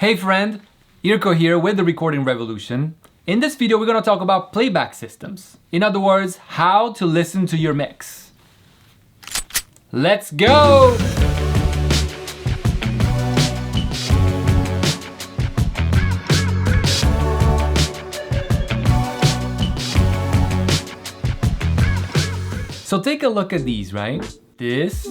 Hey friend, IRKO here with the Recording Revolution. In this video, we're gonna talk about playback systems. In other words, how to listen to your mix. Let's go! So take a look at these, right? This,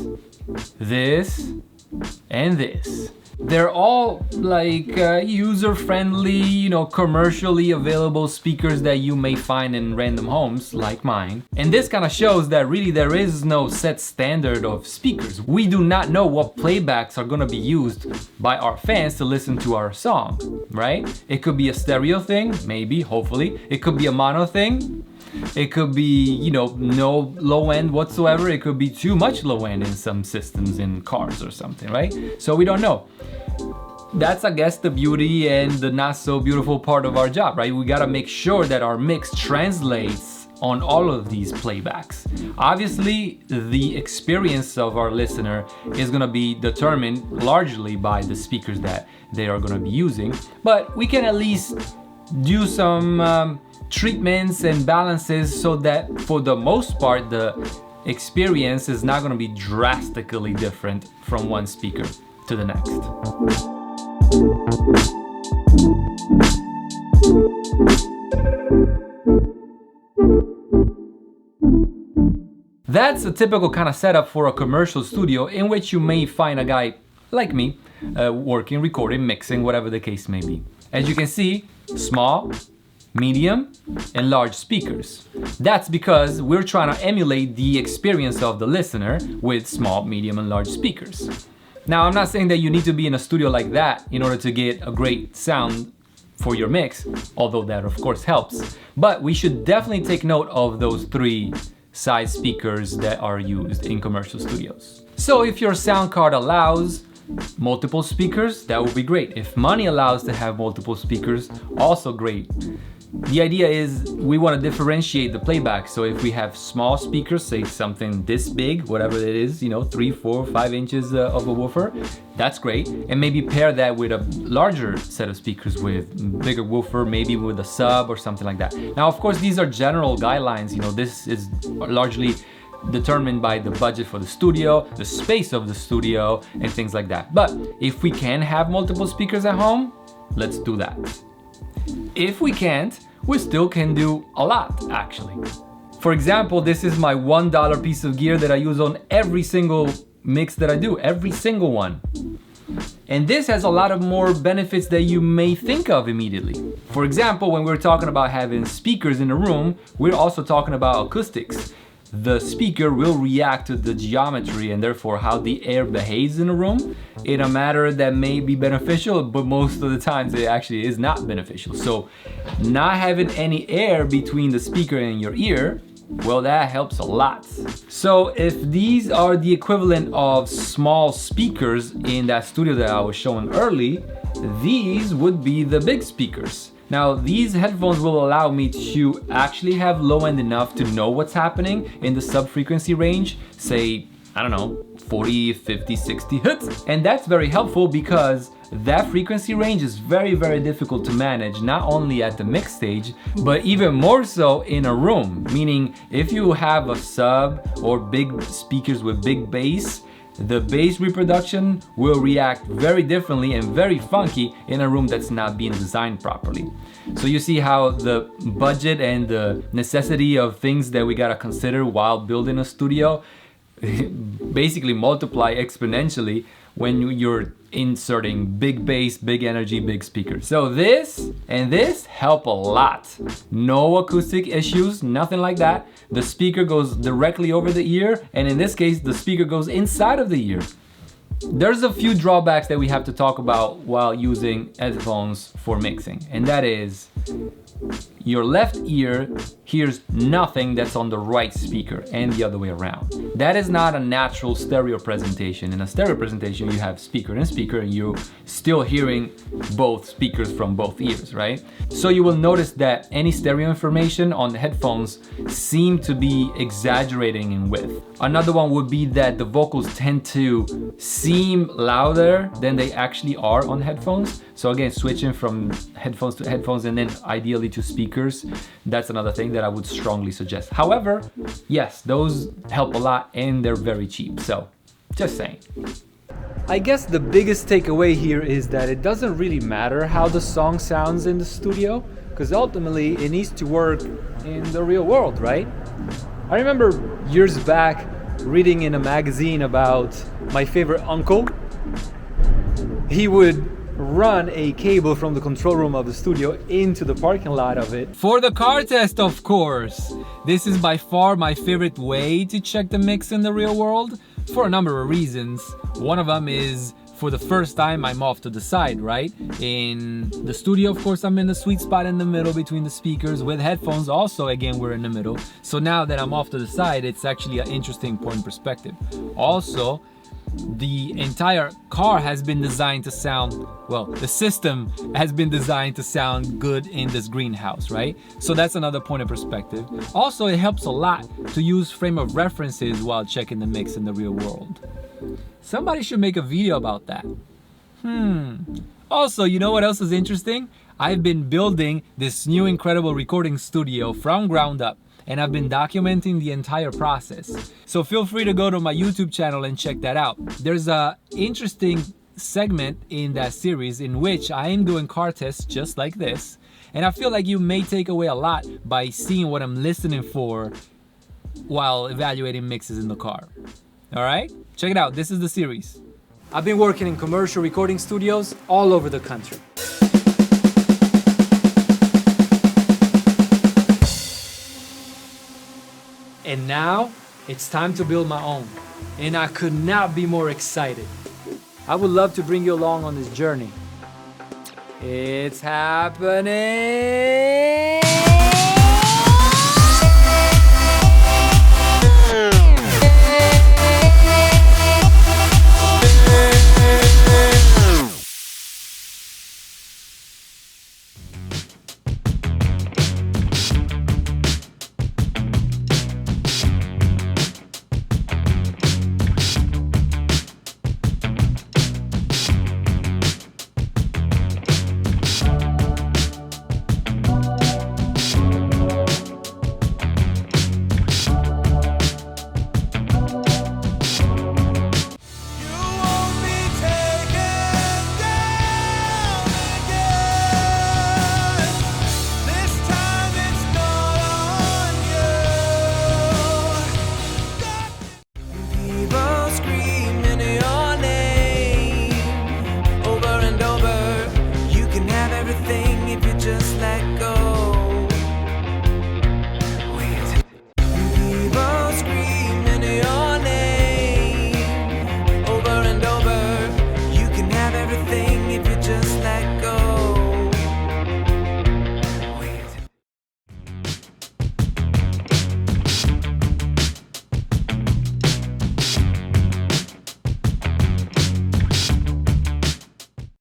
and this. They're all like user-friendly, commercially available speakers that you may find in random homes like mine. And this kind of shows that really there is no set standard of speakers. We do not know what playbacks are gonna be used by our fans to listen to our song, right? It could be a stereo thing, maybe, hopefully. It could be a mono thing. It could be, no low end whatsoever. It could be too much low end in some systems in cars or something, right? So we don't know. That's, I guess, the beauty and the not so beautiful part of our job, right? We gotta make sure that our mix translates on all of these playbacks. Obviously, the experience of our listener is gonna be determined largely by the speakers that they are gonna be using, but we can at least do some treatments and balances so that for the most part the experience is not going to be drastically different from one speaker to the next. That's a typical kind of setup for a commercial studio in which you may find a guy like me working, recording, mixing, whatever the case may be. As you can see, small, medium, and large speakers. That's because we're trying to emulate the experience of the listener with small, medium, and large speakers. Now, I'm not saying that you need to be in a studio like that in order to get a great sound for your mix, although that of course helps. But we should definitely take note of those three size speakers that are used in commercial studios. So if your sound card allows multiple speakers, that would be great. If money allows to have multiple speakers, also great. The idea is we want to differentiate the playback. So if we have small speakers, say something this big, whatever it is, 3, 4, 5 inches of a woofer, that's great. And maybe pair that with a larger set of speakers with bigger woofer, maybe with a sub or something like that. Now, of course, these are general guidelines. This is largely determined by the budget for the studio, the space of the studio, and things like that. But if we can have multiple speakers at home, let's do that. If we can't, we still can do a lot, actually. For example, this is my $1 piece of gear that I use on every single mix that I do, every single one. And this has a lot of more benefits that you may think of immediately. For example, when we're talking about having speakers in a room, we're also talking about acoustics. The speaker will react to the geometry and therefore how the air behaves in a room in a manner that may be beneficial, but most of the times it actually is not beneficial. So not having any air between the speaker and your ear, well, that helps a lot. So if these are the equivalent of small speakers in that studio that I was showing early, these would be the big speakers. Now, these headphones will allow me to actually have low end enough to know what's happening in the sub-frequency range, say, 40, 50, 60 hertz. And that's very helpful because that frequency range is very, very difficult to manage, not only at the mix stage, but even more so in a room. Meaning, if you have a sub or big speakers with big bass, the bass reproduction will react very differently and very funky in a room that's not being designed properly. So you see how the budget and the necessity of things that we gotta consider while building a studio basically multiply exponentially when you're inserting big bass, big energy, big speakers. So this and this help a lot. No acoustic issues, nothing like that. The speaker goes directly over the ear, and in this case, the speaker goes inside of the ear. There's a few drawbacks that we have to talk about while using headphones for mixing, and that is your left ear hears nothing that's on the right speaker and the other way around. That is not a natural stereo presentation. In a stereo presentation, you have speaker and speaker and you're still hearing both speakers from both ears, right? So you will notice that any stereo information on the headphones seem to be exaggerating in width. Another one would be that the vocals tend to seem louder than they actually are on headphones. So again, switching from headphones to headphones and then ideally to speakers, that's another thing that I would strongly suggest. However, yes, those help a lot and they're very cheap, so just saying. I guess the biggest takeaway here is that it doesn't really matter how the song sounds in the studio, because ultimately it needs to work in the real world, right? I remember years back reading in a magazine about my favorite uncle. He would run a cable from the control room of the studio into the parking lot of it. For the car test, of course. This is by far my favorite way to check the mix in the real world for a number of reasons. One of them is for the first time I'm off to the side, right? In the studio, of course, I'm in the sweet spot in the middle between the speakers. With headphones, also, again, we're in the middle. So now that I'm off to the side, it's actually an interesting point in perspective. Also, the entire car has been designed to sound, well, the system has been designed to sound good in this greenhouse, right? So that's another point of perspective. Also, it helps a lot to use frame of references while checking the mix in the real world. Somebody should make a video about that. Also, you know what else is interesting? I've been building this new incredible recording studio from ground up, and I've been documenting the entire process. So feel free to go to my YouTube channel and check that out. There's a interesting segment in that series in which I am doing car tests just like this, and I feel like you may take away a lot by seeing what I'm listening for while evaluating mixes in the car. All right, check it out. This is the series. I've been working in commercial recording studios all over the country. And now it's time to build my own. And I could not be more excited. I would love to bring you along on this journey. It's happening